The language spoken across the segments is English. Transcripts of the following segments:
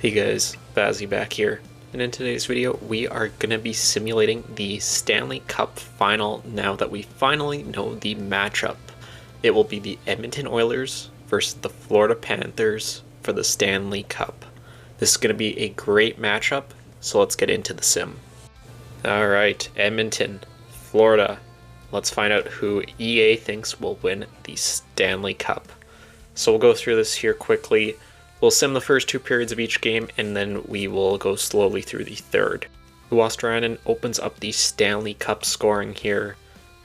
Hey guys, Bazzy back here, and in today's video we are going to be simulating the Stanley Cup final now that we finally know the matchup. It will be the Edmonton Oilers versus the Florida Panthers for the Stanley Cup. This is going to be a great matchup, so let's get into the sim. Alright, Edmonton, Florida. Let's find out who EA thinks will win the Stanley Cup. So we'll go through this here quickly. We'll sim the first 2 periods of each game, and then we will go slowly through the third. Luosterainen opens up the Stanley Cup scoring here.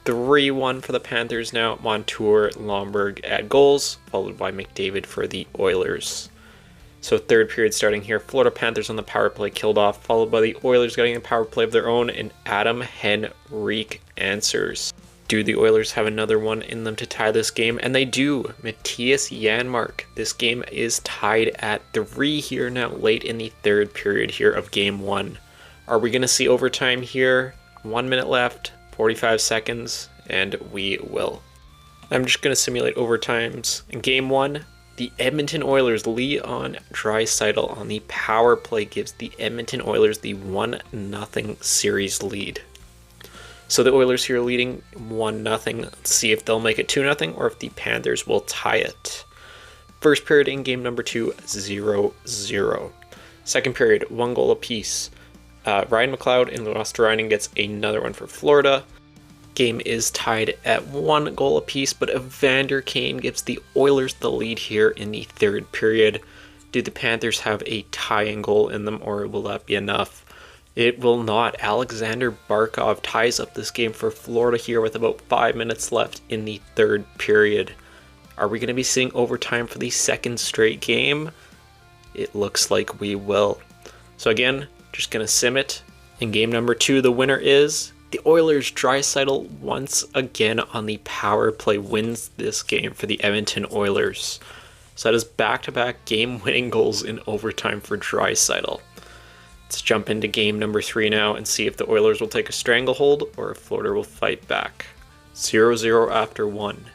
3-1 for the Panthers now. Montour, Lomberg at goals, followed by McDavid for the Oilers. So third period starting here. Florida Panthers on the power play killed off, followed by the Oilers getting a power play of their own, and Adam Henrique answers. Do the Oilers have another one in them to tie this game? And they do. Matthias Janmark. This game is tied at 3 here now, late in the third period here of game 1. Are we going to see overtime here? 1 minute left, 45 seconds, and we will. I'm just going to simulate overtimes. In game 1, the Edmonton Oilers, Leon Draisaitl on the power play gives the Edmonton Oilers the 1-0 series lead. So the Oilers here leading 1-0. Let's see if they'll make it 2-0 or if the Panthers will tie it. First period in game number 2, 0-0. Second period, 1 goal apiece. Ryan McLeod and Luosterainen gets another one for Florida. Game is tied at 1 goal apiece, but Evander Kane gives the Oilers the lead here in the third period. Do the Panthers have a tying goal in them, or will that be enough? It will not. Alexander Barkov ties up this game for Florida here with about 5 minutes left in the third period. Are we going to be seeing overtime for the second straight game? It looks like we will. So again, just going to sim it. In game number 2, the winner is the Oilers. Draisaitl once again on the power play wins this game for the Edmonton Oilers. So that is back-to-back game-winning goals in overtime for Draisaitl. Let's jump into game number 3 now and see if the Oilers will take a stranglehold or if Florida will fight back. 0-0 after 1.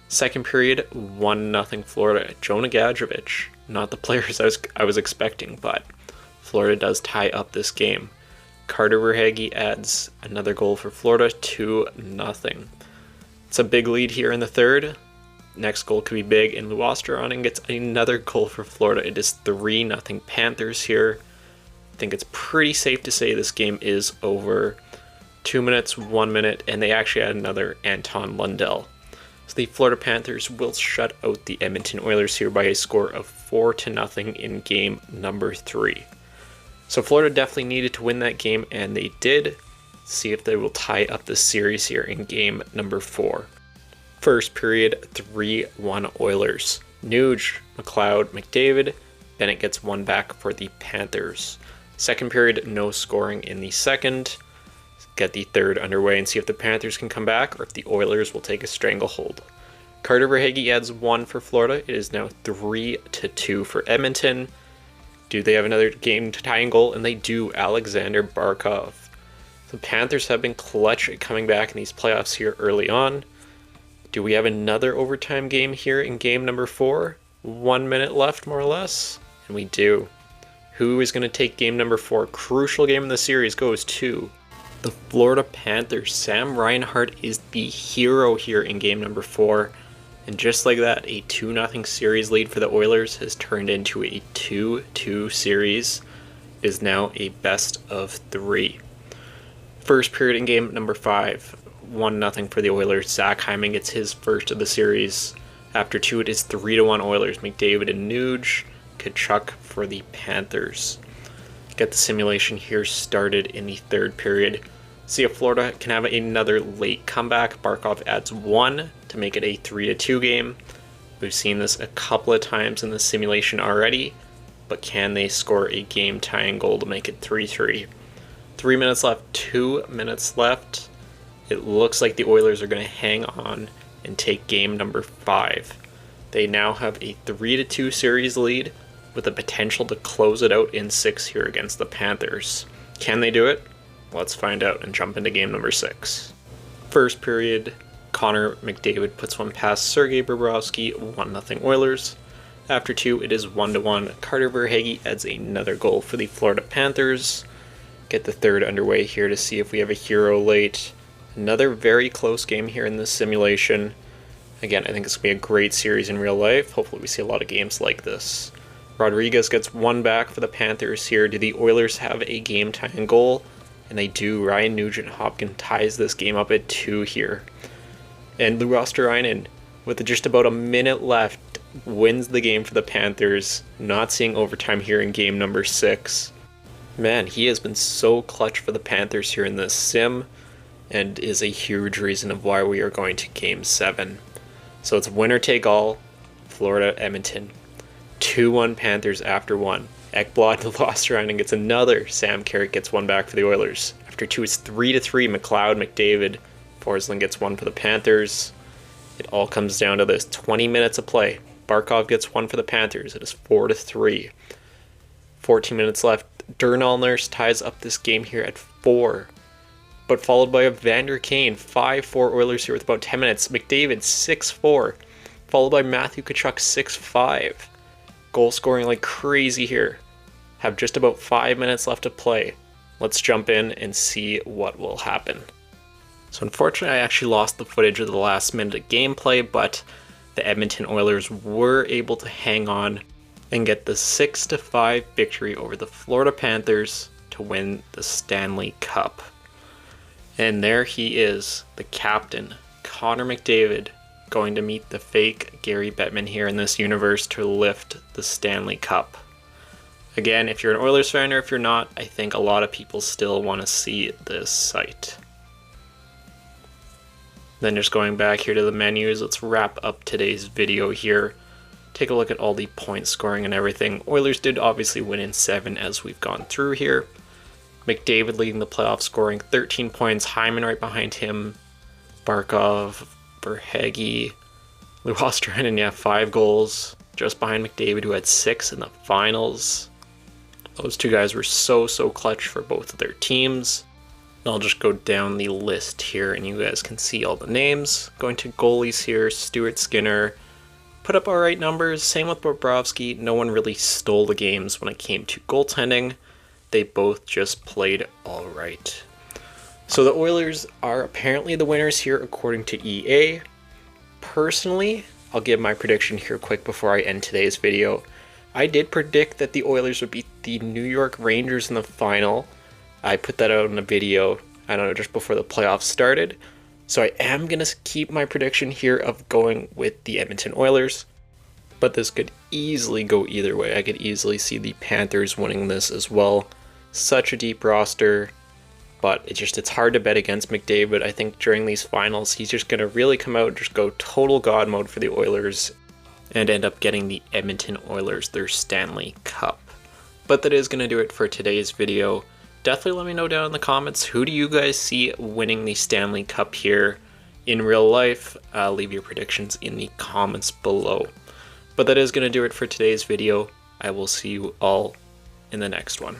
Second period, 1-0 Florida. Jonah Gadjovich, not the players I was expecting, but Florida does tie up this game. Carter Verhaeghe adds another goal for Florida, 2-0. It's a big lead here in the third. Next goal could be big, and Luosterainen gets another goal for Florida. It is 3-0 Panthers here. I think it's pretty safe to say this game is over. 2 minutes, 1 minute, and they actually add another Anton Lundell. So the Florida Panthers will shut out the Edmonton Oilers here by a score of 4-0 in game number 3. So Florida definitely needed to win that game, and they did. See if they will tie up the series here in game number 4. First period, 3-1 Oilers. Nuge, McLeod, McDavid. Bennett gets one back for the Panthers. Second period, no scoring in the second. Get the third underway and see if the Panthers can come back or if the Oilers will take a stranglehold. Carter Verhaeghe adds 1 for Florida. It is now 3-2 for Edmonton. Do they have another game to tying goal? And they do. Alexander Barkov. The Panthers have been clutch at coming back in these playoffs here early on. Do we have another overtime game here in game number 4? 1 minute left, more or less. And we do. Who is going to take game number 4? Crucial game in the series goes to the Florida Panthers. Sam Reinhart is the hero here in game number 4. And just like that, a 2-0 series lead for the Oilers has turned into a 2-2 series. It is now a best of 3. First period in game number 5. 1-0 for the Oilers. Zach Hyman gets his first of the series. After 2, it is 3-1 Oilers. McDavid and Nuge. Kachuk for the Panthers. Get the simulation here started in the third period. See if Florida can have another late comeback. Barkov adds 1 to make it a 3-2 game. We've seen this a couple of times in the simulation already, but can they score a game-tying goal to make it 3-3? 3 minutes left, 2 minutes left. It looks like the Oilers are going to hang on and take game number 5. They now have a 3-2 series lead with the potential to close it out in 6 here against the Panthers. Can they do it? Let's find out and jump into game number 6. First period, Connor McDavid puts one past Sergei Bobrovsky, 1-0 Oilers. After 2, it is 1-1. Carter Verhaeghe adds another goal for the Florida Panthers. Get the third underway here to see if we have a hero late. Another very close game here in this simulation. Again, I think this will be a great series in real life. Hopefully we see a lot of games like this. Rodriguez gets one back for the Panthers here. Do the Oilers have a game-tying goal? And they do. Ryan Nugent-Hopkins ties this game up at 2 here. And Lou Osterainen, with just about a minute left, wins the game for the Panthers. Not seeing overtime here in game number 6. Man, he has been so clutch for the Panthers here in this sim, and is a huge reason of why we are going to game 7. So it's winner take all, Florida, Edmonton. 2-1 Panthers after 1. Ekblad to Osterainen gets another. Sam Carrick gets one back for the Oilers. After 2, it's 3-3. McLeod, McDavid. Forsling gets one for the Panthers. It all comes down to this 20 minutes of play. Barkov gets one for the Panthers. It is 4-3. 14 minutes left. Dernall Nurse ties up this game here at 4. But followed by a Vander Kane. 5-4 Oilers here with about 10 minutes. McDavid 6-4. Followed by Matthew Tkachuk 6-5. Goal scoring like crazy here. Have just about 5 minutes left to play. Let's jump in and see what will happen. So unfortunately I actually lost the footage of the last minute of gameplay, but the Edmonton Oilers were able to hang on and get the 6-5 victory over the Florida Panthers to win the Stanley Cup. And there he is, the captain, Connor McDavid, going to meet the fake Gary Bettman here in this universe to lift the Stanley Cup. Again, if you're an Oilers fan or if you're not, I think a lot of people still want to see this sight. Then just going back here to the menus, let's wrap up today's video here. Take a look at all the point scoring and everything. Oilers did obviously win in 7 as we've gone through here. McDavid leading the playoff scoring 13 points. Hyman right behind him. Barkov, Verhaeghe, Lou Osterainen, 5 goals. Just behind McDavid, who had 6 in the finals. Those two guys were so clutch for both of their teams. I'll just go down the list here and you guys can see all the names. Going to goalies here, Stuart Skinner put up alright numbers. Same with Bobrovsky. No one really stole the games when it came to goaltending. They both just played alright. So the Oilers are apparently the winners here according to EA. Personally, I'll give my prediction here quick before I end today's video. I did predict that the Oilers would beat the New York Rangers in the final. I put that out in a video, I don't know, just before the playoffs started. So I am going to keep my prediction here of going with the Edmonton Oilers. But this could easily go either way. I could easily see the Panthers winning this as well. Such a deep roster. But it's hard to bet against McDavid. I think during these finals, he's just going to really come out and just go total God mode for the Oilers and end up getting the Edmonton Oilers their Stanley Cup. But that is going to do it for today's video. Definitely let me know down in the comments, who do you guys see winning the Stanley Cup here in real life? Leave your predictions in the comments below. But that is going to do it for today's video. I will see you all in the next one.